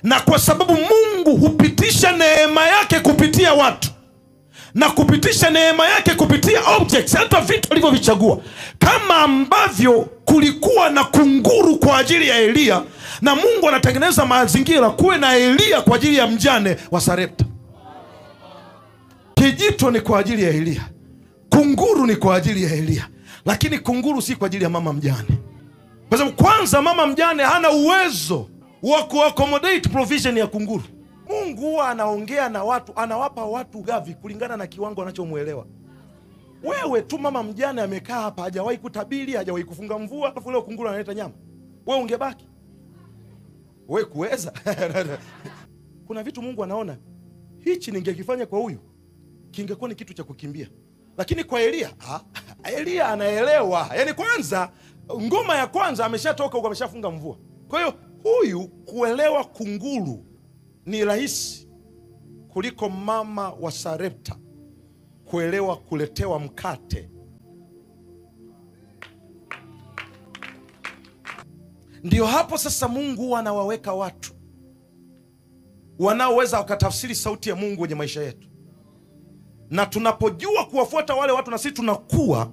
Na kwa sababu Mungu hupitisha neema yake kupitia watu na kupitisha neema yake kupitia objects, hata vitu alivyovichagua, kama ambavyo kulikuwa na kunguru kwa ajili ya Elia, na Mungu anatengeneza mazingira kuwe na Elia kwa ajili ya mjane wa Sarepta. Kijito ni kwa ajili ya Elia, kunguru ni kwa ajili ya Elia, lakini kunguru si kwa ajili ya mama mjane. Kwa sababu kwanza mama mjane hana uwezo wa kuaccommodate provision ya kunguru. Mungu huwa anaongea na watu, anawapa watu gavi kulingana na kiwango anachomuelewa. Wewe tu mama mjane amekaa hapa, hajawahi kutabiri, hajawahi kufunga mvua, alafu leo kunguru analeta nyama. Wewe ungebaki? Wewe kuweza? Kuna vitu Mungu anaona, hichi ningekifanya kwa huyu kingekuwa ni kitu cha kukimbia. Lakini kwa Elia, Elia anaelewa. Yaani kwanza ngoma ya kwanza ameshatoka huko, ameshafunga mvua. Kwa hiyo huyu kuelewa kunguru ni rahisi kuliko mama wa Sarepta kuelewa kuletewa mkate. Ndio hapo sasa Mungu anawaweka watu wanaoweza wakatafsiri sauti ya Mungu kwenye maisha yetu. Na tunapojua kuwafuata wale watu, na sisi tunakuwa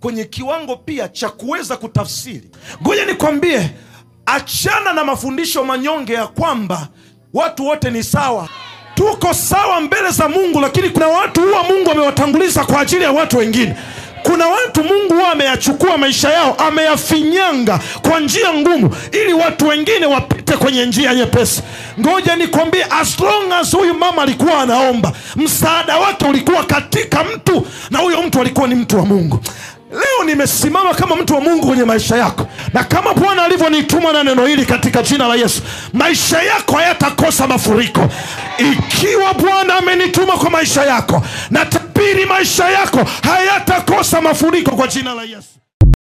kwenye kiwango pia cha kuweza kutafsiri. Ngoja nikwambie, achana na mafundisho manyonge ya kwamba watu wote ni sawa. Tuko sawa mbele za Mungu, lakini kuna watu huwa Mungu amewatanguliza kwa ajili ya watu wengine. Kuna watu Mungu huwa ameyachukua maisha yao, ameyafinyanga kwa njia ngumu ili watu wengine wapite kwenye njia nyepesi. Ngoja nikwambie, as long as huyu mama alikuwa anaomba, msaada wake ulikuwa katika mtu, na huyo mtu alikuwa ni mtu wa Mungu. Leo nimesimama kama mtu wa Mungu kwenye maisha yako, na kama Bwana alivyonituma na neno hili katika jina la Yesu, maisha yako hayatakosa mafuriko. Ikiwa Bwana amenituma kwa maisha yako, na tabiri maisha yako hayatakosa mafuriko kwa jina la Yesu.